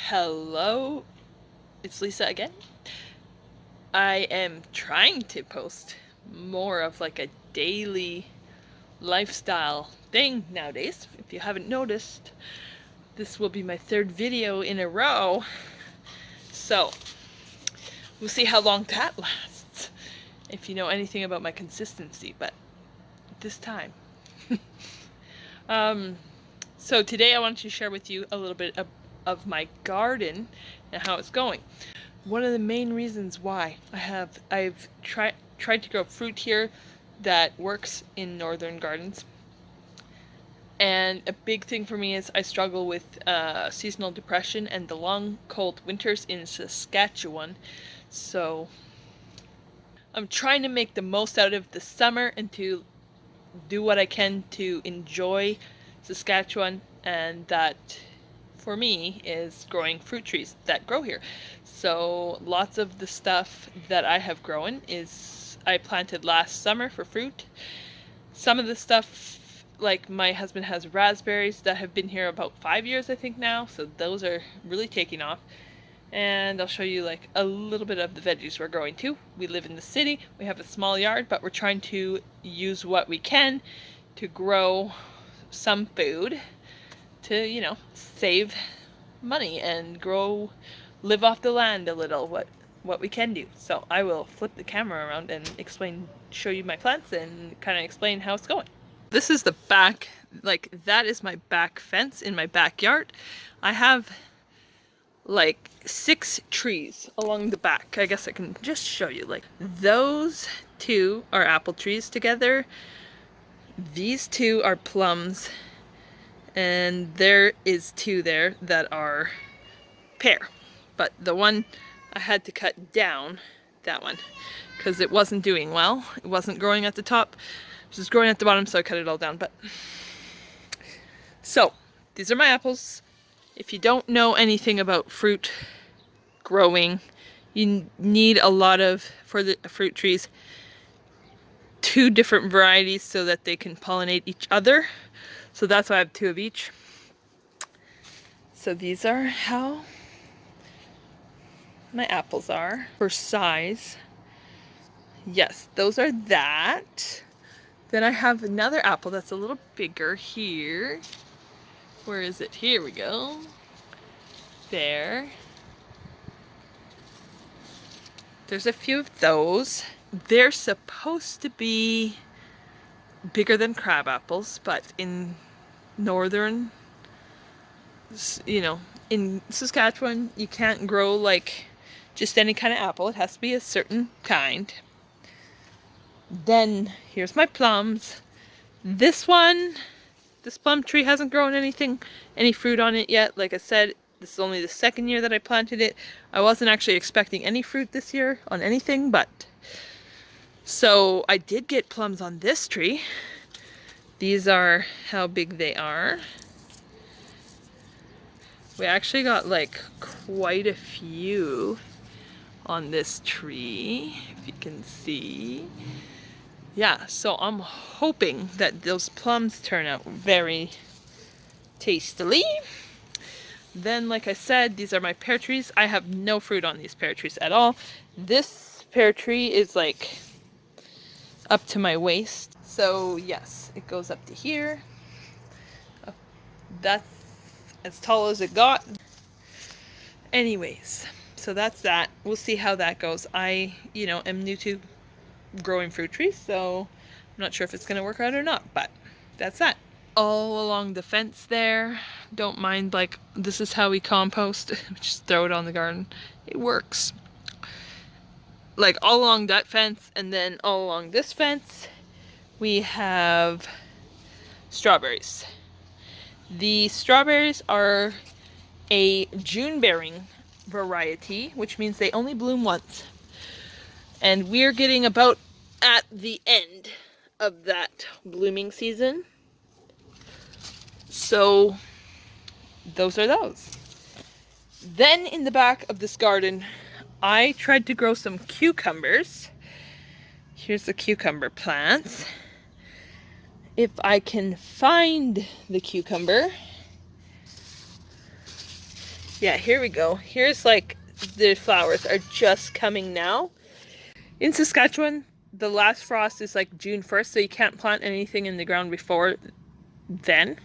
Hello, it's Lisa again. I am trying to post more of like a daily lifestyle thing nowadays. If you haven't noticed, this will be my third video in a row. So, we'll see how long that lasts. If you know anything about my consistency, but this time. So today I wanted to share with you a little bit of my garden and how it's going. One of the main reasons why I've tried to grow fruit here that works in northern gardens. And a big thing for me is I struggle with seasonal depression and the long cold winters in Saskatchewan. So I'm trying to make the most out of the summer and to do what I can to enjoy Saskatchewan, and that for me is growing fruit trees that grow here. So lots of the stuff that I have grown is I planted last summer for fruit. Some of the stuff, like my husband has raspberries that have been here about 5 years I think now, so those are really taking off. And I'll show you like a little bit of the veggies we're growing too. We live in the city, we have a small yard, but we're trying to use what we can to grow some food to, save money and live off the land a little, what we can do. So I will flip the camera around and show you my plants and kind of explain how it's going. This is the back, that is my back fence in my backyard. I have like 6 trees along the back. I guess I can just show you. Like those 2 are apple trees together. These 2 are plums. And there is 2 there that are pear. But the one I had to cut down, that one, because it wasn't doing well. It wasn't growing at the top. It was just growing at the bottom, so I cut it all down. So these are my apples. If you don't know anything about fruit growing, you need a lot for the fruit trees, 2 different varieties so that they can pollinate each other. So that's why I have 2 of each. So these are how my apples are for size. Yes, those are that. Then I have another apple that's a little bigger here. Where is it? Here we go. There. There's a few of those. They're supposed to be bigger than crab apples, but in northern, in Saskatchewan, you can't grow like just any kind of apple. It has to be a certain kind. Then here's my plums. This plum tree hasn't grown any fruit on it yet. Like I said, this is only the 2nd year that I planted it. I wasn't actually expecting any fruit this year on anything, but so I did get plums on this tree. These are how big they are. We actually got like quite a few on this tree, if you can see. Yeah, so I'm hoping that those plums turn out very tastily. Then, like I said, these are my pear trees. I have no fruit on these pear trees at all. This pear tree is like up to my waist. So yes, it goes up to here. That's as tall as it got. Anyways, so that's that. We'll see how that goes. I, am new to growing fruit trees, so I'm not sure if it's going to work out or not, but that's that. All along the fence there, don't mind, like, this is how we compost. Just throw it on the garden. It works. Like all along that fence, and then all along this fence, we have strawberries. The strawberries are a June-bearing variety, which means they only bloom once. And we're getting about at the end of that blooming season. So those are those. Then in the back of this garden, I tried to grow some cucumbers. Here's the cucumber plants. If I can find the cucumber. Yeah, here we go. Here's like the flowers are just coming now. In Saskatchewan, the last frost is like June 1st, so you can't plant anything in the ground before then.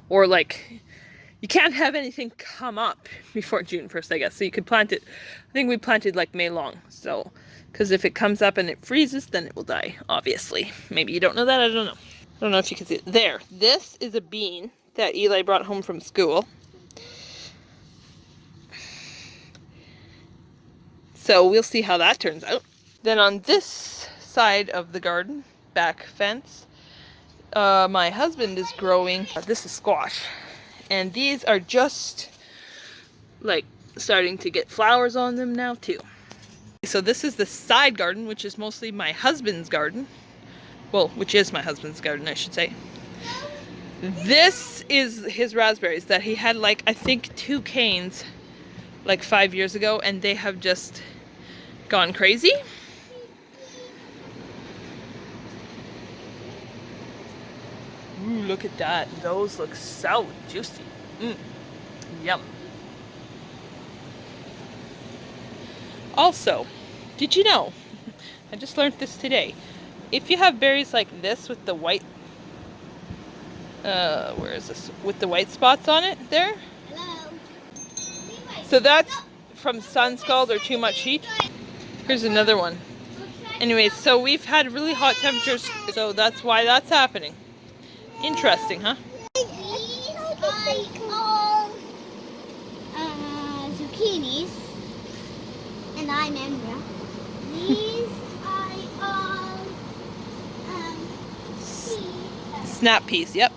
Or like, you can't have anything come up before June 1st, I guess. So you could plant it, I think we planted like May long. So, because if it comes up and it freezes, then it will die, obviously. Maybe you don't know that, I don't know. I don't know if you can see it. There, this is a bean that Eli brought home from school. So we'll see how that turns out. Then on this side of the garden, back fence, my husband is growing, this is squash. And these are just like starting to get flowers on them now too. So this is the side garden, which is mostly my husband's garden. Well, which is my husband's garden, I should say. This is his raspberries that he had like, I think 2 canes like 5 years ago, and they have just gone crazy. Ooh, look at that. Those look so juicy. Yum. Also, did you know, I just learned this today, if you have berries like this with the white, where is this? With the white spots on it there. Hello. So that's from sun scald or too much heat. Here's another one. Anyway, so we've had really hot temperatures, so that's why that's happening. Interesting, huh? These are all zucchinis, and I'm Emra. These are all Snap peas, yep.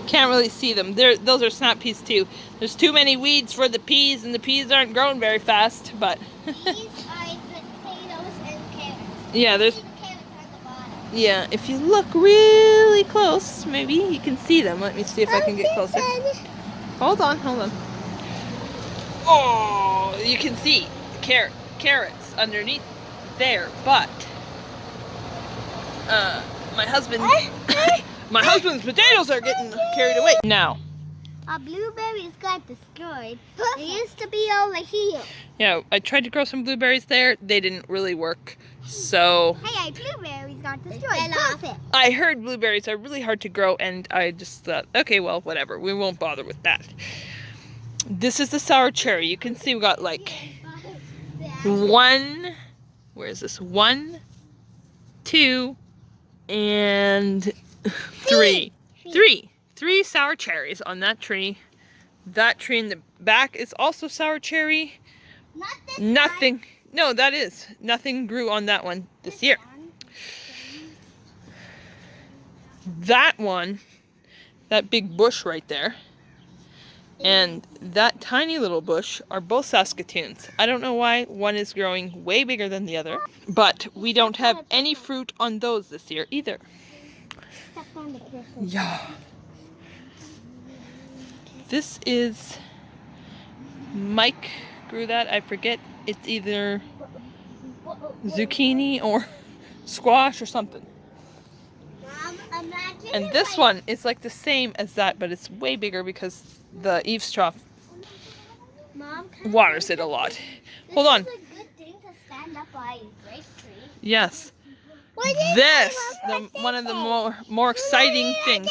Can't really see them. Those are snap peas too. There's too many weeds for the peas, and the peas aren't growing very fast, but these are potatoes and carrots. yeah, there's See the carrots on the bottom. yeah, if you look really close, maybe you can see them. Let me see if I can get closer. Hold on, hold on. Oh, you can see carrots underneath there, but my husband's potatoes are getting carried away. Now, Our blueberries got destroyed. They used to be over here. yeah, I tried to grow some blueberries there. They didn't really work. So Hey, our blueberries got destroyed. Perfect. I heard blueberries are really hard to grow, and I just thought, okay, well, whatever. We won't bother with that. This is the sour cherry. You can see we got like where is this? 1, 2, and 3. Three sour cherries on that tree. That tree in the back is also sour cherry. Not this Nothing. No, that is. Nothing grew on that one this year. That one, that big bush right there, and that tiny little bush are both saskatoons. I don't know why one is growing way bigger than the other, but we don't have any fruit on those this year either. Step on the person. Yeah. This is, Mike grew that, I forget. It's either zucchini or squash or something. Mom, imagine And if this one is like the same as that, but it's way bigger because the eaves trough Mom, can waters it a lot. Hold on. This is a good thing to stand up by a grape tree. Yes. What is This, it? one of the more exciting things.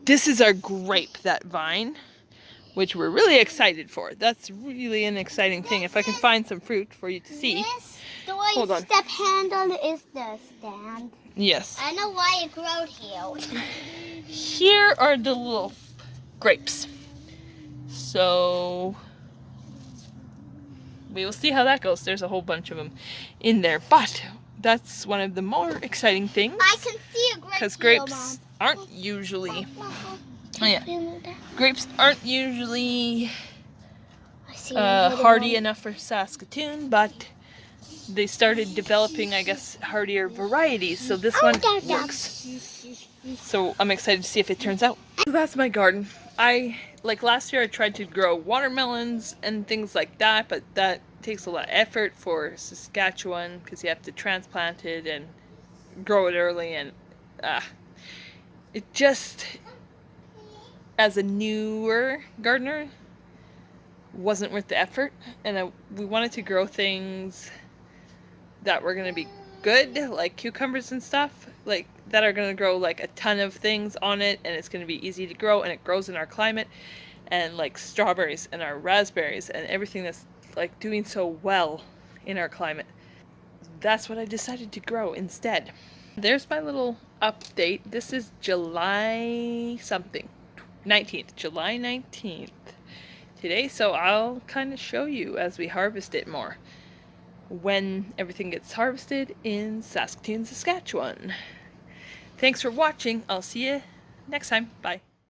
This is our grape, that vine, which we're really excited for. That's really an exciting thing. If I can find some fruit for you to see. This Hold on. step handle is the stand. Yes. I know why it growed here. Here are the little grapes. So we will see how that goes. There's a whole bunch of them in there, but that's one of the more exciting things. I can see a grape Because here, grapes aren't usually, grapes aren't usually hardy enough for Saskatoon, but they started developing, I guess, hardier varieties. So this one works. So I'm excited to see if it turns out. That's my garden. Like last year I tried to grow watermelons and things like that, but that takes a lot of effort for Saskatchewan because you have to transplant it and grow it early, and it just as a newer gardener, wasn't worth the effort, and we wanted to grow things that were going to be good, like cucumbers and stuff, like that are going to grow like a ton of things on it, and it's going to be easy to grow, and it grows in our climate, and like strawberries and our raspberries and everything that's like doing so well in our climate. That's what I decided to grow instead. There's my little update. This is July something, 19th, July 19th today, so I'll kind of show you as we harvest it more when everything gets harvested in Saskatoon, Saskatchewan. Thanks for watching. I'll see you next time. Bye.